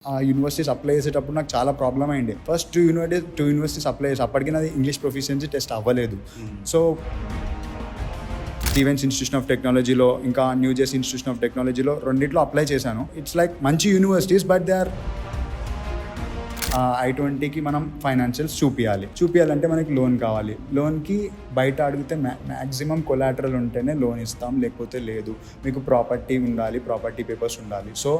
ఆ universities apply చేసేటప్పుడు నాకు చాలా ప్రాబ్లం అయింది. ఫస్ట్ టూ యూనివర్సిటీస్ అప్లై చేసి అప్పటికి నాది ఇంగ్లీష్ ప్రొఫిషియన్సీ టెస్ట్ అవ్వలేదు. సో స్టీవెన్స్ ఇన్స్టిట్యూషన్ ఆఫ్ టెక్నాలజీలో ఇంకా న్యూ జెర్సీ ఇన్స్టిట్యూషన్ ఆఫ్ టెక్నాలజీలో రెండిట్లో అప్లై చేశాను. ఇట్స్ లైక్ మంచి యూనివర్సిటీస్, బట్ దే ఆర్ I-20కి మనం ఫైనాన్షియల్స్ చూపించాలంటే మనకి లోన్ కావాలి. లోన్కి బయట అడిగితే మ్యాక్సిమం కొలాటరల్ ఉంటేనే లోన్ ఇస్తాం, లేకపోతే లేదు. మీకు ప్రాపర్టీ ఉండాలి, ప్రాపర్టీ పేపర్స్ ఉండాలి. సో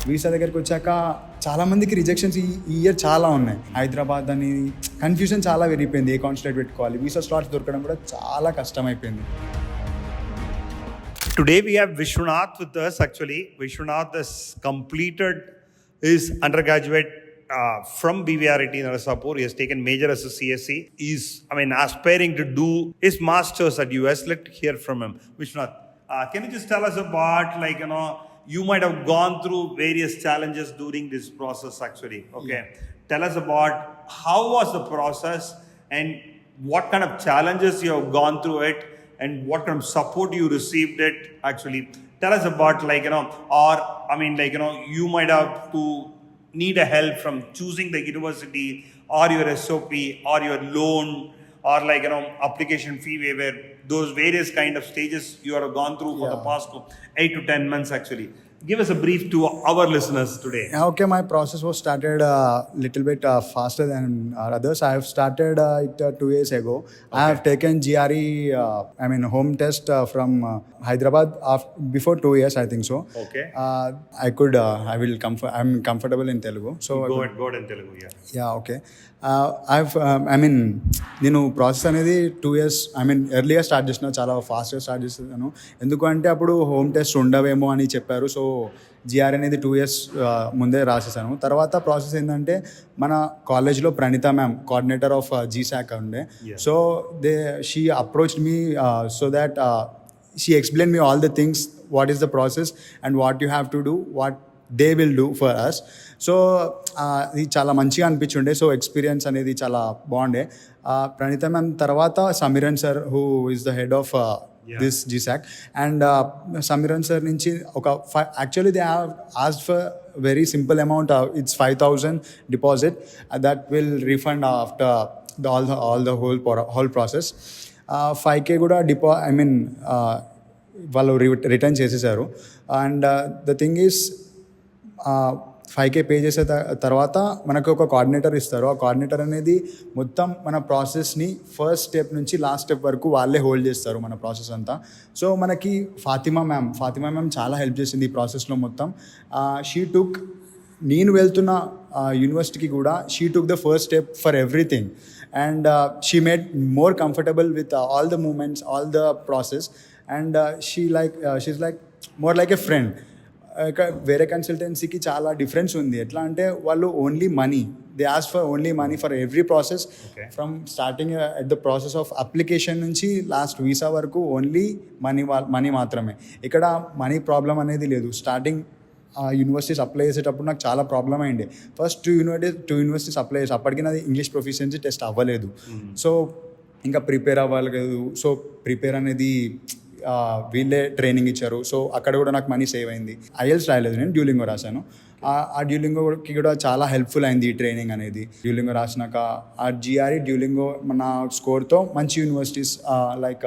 వీసా దగ్గరికి వచ్చాక చాలామందికి రిజెక్షన్స్ ఈ ఇయర్ చాలా ఉన్నాయి. హైదరాబాద్ అని కన్ఫ్యూజన్ చాలా పెరిగిపోయింది. ఏ కాన్సులేట్ పెట్టుకోవాలి, వీసా స్లాట్స్ దొరకడం కూడా చాలా కష్టమైపోయింది. Today we have Vishwanath with us. Actually, Vishwanath has completed his undergraduate from BVRIT in Narsapur. He has taken major as a CSC. He's, aspiring to do his masters at US. Let's hear from him. Vishwanath, can you just tell us about, you might have gone through various challenges during this process actually. Okay. Yeah. Tell us about how was the process and what kind of challenges you have gone through it and what kind of support you received it actually. Tell us about you might have to need a help from choosing the university or your SOP or your loan or application fee waiver, those various kind of stages you have gone through for the past 8 to 10 months actually. Give us a brief to our listeners today. Okay, my process was started a little bit faster than others. I have started it 2 years ago. Okay. I have taken GRE, home test from Hyderabad before 2 years, I think so. Okay. I'm comfortable in Telugu. So go ahead in Telugu, yeah. Yeah, okay. నేను process అనేది 2 years ఎర్లీగా start చేసిన, చాలా ఫాస్ట్గా start చేస్తున్నాను. ఎందుకంటే అప్పుడు home test ఉండవేమో అని చెప్పారు. సో జిఆర్ అనేది 2 years ముందే రాసేసాను. తర్వాత ప్రాసెస్ ఏంటంటే, మన కాలేజ్లో Praneetha ma'am coordinator of GSAC ఉండే. So she approached me so that she explain me all the things, what is the process and what you have to do, what they will do for us. So ఇది చాలా మంచిగా అనిపించుండే. So experience అనేది చాలా బాగుండే. Praneetha ma'am తర్వాత Sameeran sir, who is the head of this GSAC, and Sameeran sir నుంచి actually they have asked for very simple amount. It's 5,000 deposit that will refund after all the whole process. 5K కూడా వాళ్ళు return చేసేసారు. And the thing is 5K pay చేసే తర్వాత మనకు ఒక coordinator ఇస్తారు. ఆ కోఆర్డినేటర్ అనేది మొత్తం మన ప్రాసెస్ని ఫస్ట్ స్టెప్ నుంచి లాస్ట్ స్టెప్ వరకు వాళ్ళే హోల్డ్ చేస్తారు, మన ప్రాసెస్ అంతా. సో మనకి ఫాతిమా మ్యామ్ చాలా హెల్ప్ చేసింది ఈ ప్రాసెస్లో మొత్తం. నేను వెళ్తున్న యూనివర్సిటీకి కూడా she took the first step for everything, and she made more comfortable with all the moments, all the process, and she like more like a friend. వేరే కన్సల్టెన్సీకి చాలా డిఫరెన్స్ ఉంది. ఎట్లా అంటే వాళ్ళు only money, they ask for only money for every process, from starting at the process of application నుంచి last visa వరకు only money మాత్రమే. ఇక్కడ మనీ ప్రాబ్లం అనేది లేదు. స్టార్టింగ్ యూనివర్సిటీస్ అప్లై చేసేటప్పుడు నాకు చాలా ప్రాబ్లం అయింది. ఫస్ట్ టూ యూనివర్సిటీస్ అప్లై చేసి అప్పటికి నాది ఇంగ్లీష్ ప్రొఫిషియన్సీ టెస్ట్ అవ్వలేదు. సో ఇంకా ప్రిపేర్ అవ్వలేదు. సో ప్రిపేర్ అనేది వీళ్ళే ట్రైనింగ్ ఇచ్చారు. సో అక్కడ కూడా నాకు మనీ సేవ్ అయింది. IELTS రాయలేదు, నేను డ్యూలింగో రాశాను. ఆ డ్యూలింగోకి కూడా చాలా హెల్ప్ఫుల్ అయింది ఈ ట్రైనింగ్ అనేది. డ్యూలింగో రాసినాక ఆ GRE డ్యూలింగో నా స్కోర్తో మంచి universities like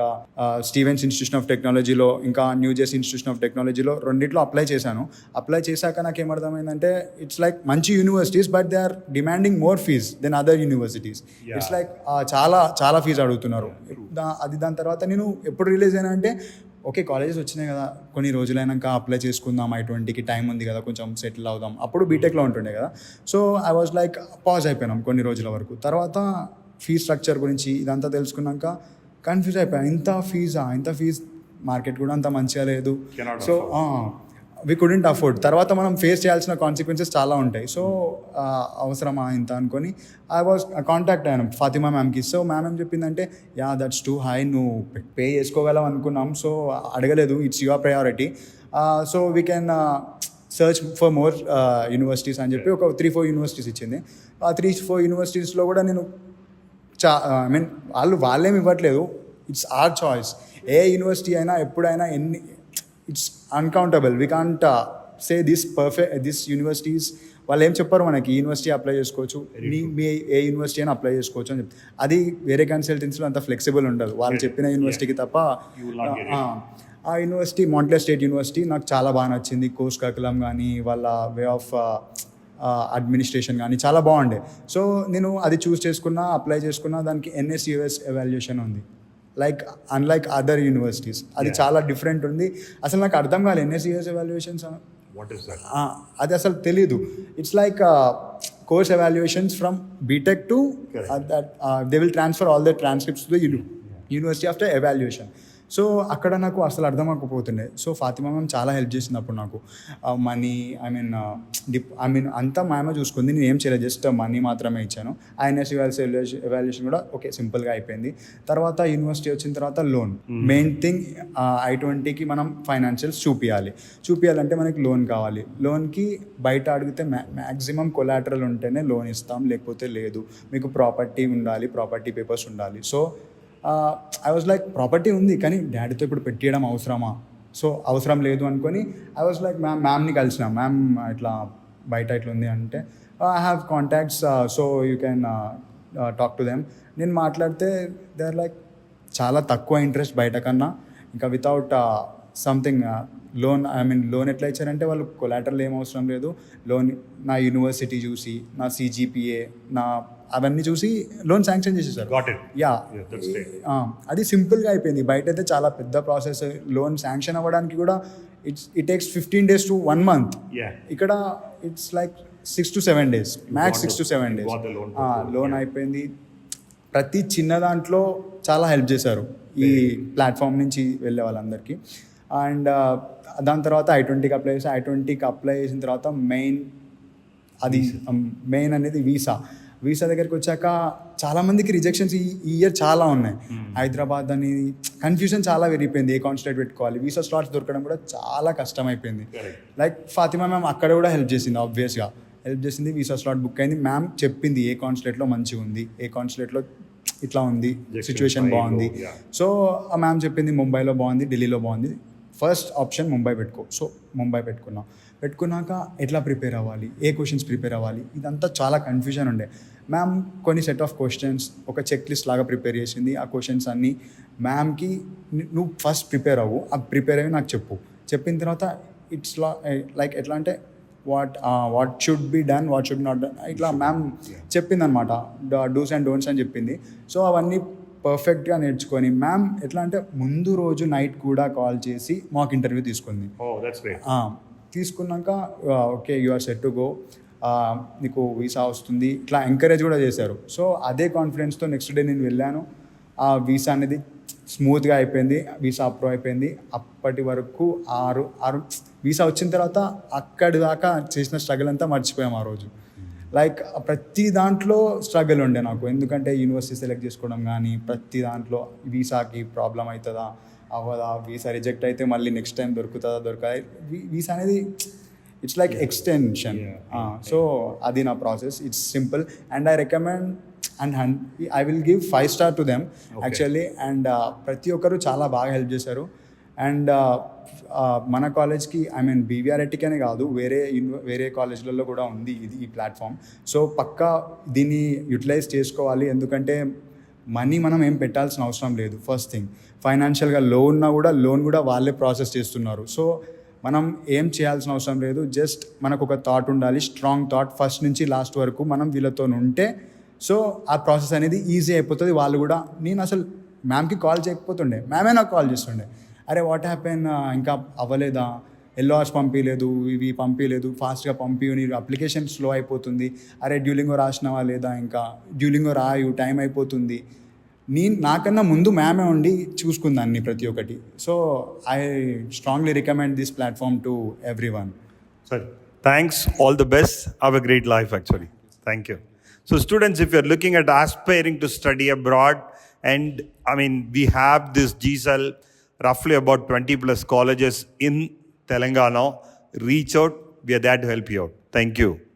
Stevens institution of టెక్నాలజీలో ఇంకా న్యూ జెర్సీ ఇన్స్టిట్యూషన్ ఆఫ్ టెక్నాలజీలో రెండిట్లో అప్లై చేశాను. అప్లై చేశాక నాకు ఏమర్థమైందంటే, ఇట్స్ లైక్ మంచి universities, but they are demanding more fees then other universities. It's like చాలా ఫీజు అడుగుతున్నారు. దాని తర్వాత నేను ఎప్పుడు రిలీజ్ అయినా అంటే, ఓకే కాలేజెస్ వచ్చినాయి కదా, కొన్ని రోజులైనాక అప్లై చేసుకుందాం, I-20కి టైం ఉంది కదా, కొంచెం సెటిల్ అవుదాం. అప్పుడు బీటెక్లో ఉంటుండే కదా. So I was like pause అయిపోయినాం కొన్ని రోజుల వరకు. తర్వాత ఫీజ్ స్ట్రక్చర్ గురించి ఇదంతా తెలుసుకున్నాక కన్ఫ్యూజ్ అయిపోయాను. ఇంత ఫీజ్ మార్కెట్ కూడా అంత మంచిగా లేదు. So we couldn't afford. తర్వాత మనం ఫేస్ చేయాల్సిన కాన్సిక్వెన్సెస్ చాలా ఉంటాయి. సో అవసరమా ఇంత అనుకొని కాంటాక్ట్ అయ్యాను ఫాతిమా మ్యామ్కి. సో మ్యామ్ ఏం చెప్పిందంటే, దట్స్ టూ హై, నువ్వు పే చేసుకోగలం అనుకున్నాం, సో అడగలేదు, it's your priority, so we can search for more universities అని చెప్పి ఒక 3-4 యూనివర్సిటీస్ ఇచ్చింది. ఆ 3-4 యూనివర్సిటీస్లో కూడా నేను వాళ్ళేమి ఇవ్వట్లేదు, ఇట్స్ ఆర్ చాయిస్. ఏ యూనివర్సిటీ అయినా ఎప్పుడైనా it's uncountable. We can't say this universities వాళ్ళు ఏం చెప్పారు మనకి, ఈ యూనివర్సిటీ అప్లై చేసుకోవచ్చు, మీ ఏ యూనివర్సిటీ అని అప్లై చేసుకోవచ్చు అని చెప్తారు. అది వేరే కన్సల్టెన్సీలో అంత ఫ్లెక్సిబుల్ ఉండదు, వాళ్ళు చెప్పిన యూనివర్సిటీకి తప్ప. ఆ యూనివర్సిటీ మాంట్లే స్టేట్ యూనివర్సిటీ నాకు చాలా బాగా నచ్చింది. కోర్స్ కరికులం కానీ వాళ్ళ వే ఆఫ్ అడ్మినిస్ట్రేషన్ కానీ చాలా బాగుండే. సో నేను అది చూస్ చేసుకున్నా, అప్లై చేసుకున్నా. దానికి NSUS ఎవాల్యుయేషన్ ఉంది, లైక్ అన్లైక్ అదర్ యూనివర్సిటీస్. అది చాలా డిఫరెంట్ ఉంది. అసలు నాకు అర్థం కాలేదు NSUS evaluations. What is that? అది అసలు తెలీదు. It's like course evaluations from BTech to that they will transfer all the transcripts to the university after evaluation. So అక్కడ నాకు అసలు అర్థం అవ్వకపోతుండే. సో ఫాతిమా మ్యామ్ చాలా హెల్ప్ చేసింది అప్పుడు నాకు. మనీ ఐ మీన్ అంతా మేమే చూసుకుంది, నేను ఏం చేయలేదు, జస్ట్ మనీ మాత్రమే ఇచ్చాను. INSUS ఎవాల్యుయేషన్ కూడా ఓకే సింపుల్గా అయిపోయింది. తర్వాత యూనివర్సిటీ వచ్చిన తర్వాత లోన్, మెయిన్ థింగ్. I-20కి మనం ఫైనాన్షియల్స్ చూపించాలంటే మనకి లోన్ కావాలి. లోన్కి బయట అడిగితే మ్యాక్సిమం కొలాటరల్ ఉంటేనే లోన్ ఇస్తాం, లేకపోతే లేదు. మీకు ప్రాపర్టీ ఉండాలి, ప్రాపర్టీ పేపర్స్ ఉండాలి. So I was like property ఉంది కానీ డాడీతో ఇప్పుడు పెట్టియడం అవసరమా? సో అవసరం లేదు అనుకొని ఐ వాజ్ లైక్ మ్యామ్ని కలిసిన. మ్యామ్ ఇట్లా బయట ఇట్లా ఉంది అంటే, I have contacts, so you can talk to them. నేను మాట్లాడితే దే ఆర్ లైక్ చాలా తక్కువ ఇంట్రెస్ట్ బయట కన్నా, ఇంకా వితౌట్ సంథింగ్ లోన్. లోన్ ఎట్లా ఇచ్చారంటే వాళ్ళు కొలాటరల్ ఏం అవసరం లేదు, లోన్ నా యూనివర్సిటీ చూసి, నా CGPA, నా అవన్నీ చూసి లోన్ శాంక్షన్ చేసేసారు. యా, అది సింపుల్గా అయిపోయింది. బయట అయితే చాలా పెద్ద ప్రాసెస్. లోన్ శాంక్షన్ అవ్వడానికి కూడా it takes 15 days to 1 month. ఇక్కడ it's like 6 to 7 days, max 6 to 7 days. Loan అయిపోయింది. ప్రతి చిన్న దాంట్లో చాలా హెల్ప్ చేశారు ఈ ప్లాట్ఫామ్ నుంచి వెళ్ళే వాళ్ళందరికీ. అండ్ దాని తర్వాత I-20కి అప్లై చేసి, I-20కి అప్లై చేసిన తర్వాత మెయిన్ అనేది వీసా దగ్గరికి వచ్చాక చాలామందికి రిజెక్షన్స్ ఈ ఇయర్ చాలా ఉన్నాయి. హైదరాబాద్ అని కన్ఫ్యూజన్ చాలా పెరిగిపోయింది, ఏ కాన్స్టిట్యూట్ పెట్టుకోవాలి. వీసా స్లాట్స్ దొరకడం కూడా చాలా కష్టమైపోయింది. లైక్ ఫాతిమా మ్యామ్ అక్కడ కూడా హెల్ప్ చేసింది, ఆబ్వియస్గా హెల్ప్ చేసింది. వీసా స్లాట్ బుక్ అయింది. మ్యామ్ చెప్పింది ఏ కాన్స్టిట్యూట్లో మంచిగా ఉంది, ఏ కాన్స్టిట్యూట్లో ఇట్లా ఉంది, సిచ్యువేషన్ బాగుంది. సో ఆ మ్యామ్ చెప్పింది ముంబైలో బాగుంది, ఢిల్లీలో బాగుంది, ఫస్ట్ ఆప్షన్ ముంబై పెట్టుకో. సో ముంబై పెట్టుకున్నాక ఎట్లా ప్రిపేర్ అవ్వాలి, ఏ క్వశ్చన్స్ ప్రిపేర్ అవ్వాలి, ఇదంతా చాలా కన్ఫ్యూజన్ ఉండే. మ్యామ్ కొన్ని సెట్ ఆఫ్ క్వశ్చన్స్ ఒక చెక్ లిస్ట్ లాగా ప్రిపేర్ చేసింది. ఆ క్వశ్చన్స్ అన్నీ మ్యామ్కి నువ్వు ఫస్ట్ ప్రిపేర్ అవ్వు, ఆ ప్రిపేర్ అయ్యి నాకు చెప్పిన తర్వాత ఇట్స్ లైక్ ఎట్లా అంటే what should be done, what should not done, ఇట్లా మ్యామ్ చెప్పిందనమాట. డూస్ అండ్ డోంట్స్ అని చెప్పింది. సో అవన్నీ పర్ఫెక్ట్గా నేర్చుకొని మ్యామ్ ఎట్లా అంటే ముందు రోజు నైట్ కూడా కాల్ చేసి మాకు ఇంటర్వ్యూ తీసుకుంది. తీసుకున్నాక okay you are set to go, నీకు వీసా వస్తుంది, ఇట్లా ఎంకరేజ్ కూడా చేశారు. సో అదే కాన్ఫిడెన్స్తో నెక్స్ట్ డే నేను వెళ్ళాను. ఆ వీసా అనేది స్మూత్గా అయిపోయింది, వీసా అప్రూవ్ అయిపోయింది. అప్పటి వరకు ఆరు వీసా వచ్చిన తర్వాత అక్కడి దాకా చేసిన స్ట్రగుల్ అంతా మర్చిపోయాం ఆ రోజు. లైక్ ప్రతి దాంట్లో స్ట్రగుల్ ఉండే నాకు, ఎందుకంటే యూనివర్సిటీ సెలెక్ట్ చేసుకోవడం కానీ ప్రతి దాంట్లో వీసాకి ప్రాబ్లం అవుతుందా అవ్వదా, వీసా రిజెక్ట్ అయితే మళ్ళీ నెక్స్ట్ టైం దొరకదా. వీసా అనేది ఇట్స్ లైక్ ఎక్స్టెన్షన్. సో అది నా process, it's simple and I recommend and I will give 5 star to them actually. And ప్రతి ఒక్కరు చాలా బాగా హెల్ప్ చేశారు. అండ్ మన కాలేజ్కి BVRITకనే కాదు, వేరే కాలేజ్లలో కూడా ఉంది ఈ ప్లాట్ఫామ్. సో పక్కా దీన్ని యూటిలైజ్ చేసుకోవాలి, ఎందుకంటే మనీ మనం ఏం పెట్టాల్సిన అవసరం లేదు. ఫస్ట్ థింగ్, ఫైనాన్షియల్గా లోన్ కూడా వాళ్ళే ప్రాసెస్ చేస్తున్నారు. సో మనం ఏం చేయాల్సిన అవసరం లేదు, జస్ట్ మనకు ఒక థాట్ ఉండాలి, స్ట్రాంగ్ థాట్, ఫస్ట్ నుంచి లాస్ట్ వరకు మనం వీళ్ళతో ఉంటే సో ఆ ప్రాసెస్ అనేది ఈజీ అయిపోతుంది. వాళ్ళు కూడా, నేను అసలు మ్యామ్కి కాల్ చేయకపోతుండే, మ్యామే నాకు కాల్ చేస్తుండే, అరే వాట్ హ్యాపెన్, ఇంకా అవ్వలేదా, LORs పంపించలేదు, ఇవి పంపించలేదు, ఫాస్ట్గా పంపివు, నీ అప్లికేషన్ స్లో అయిపోతుంది, అరే డ్యూలింగో రాసినావా లేదా, ఇంకా డ్యూలింగో రాయు, టైం అయిపోతుంది. నాకన్నా ముందు మ్యామే ఉండి చూసుకుందాన్ని ప్రతి ఒక్కటి. So I strongly recommend this platform to everyone. Sir, thanks, all the best, have a great life actually. Thank you. So students, if you're looking at aspiring to study abroad, and we have this GSEL, roughly about 20 plus colleges in Telangana, reach out, we are there to help you out. Thank you.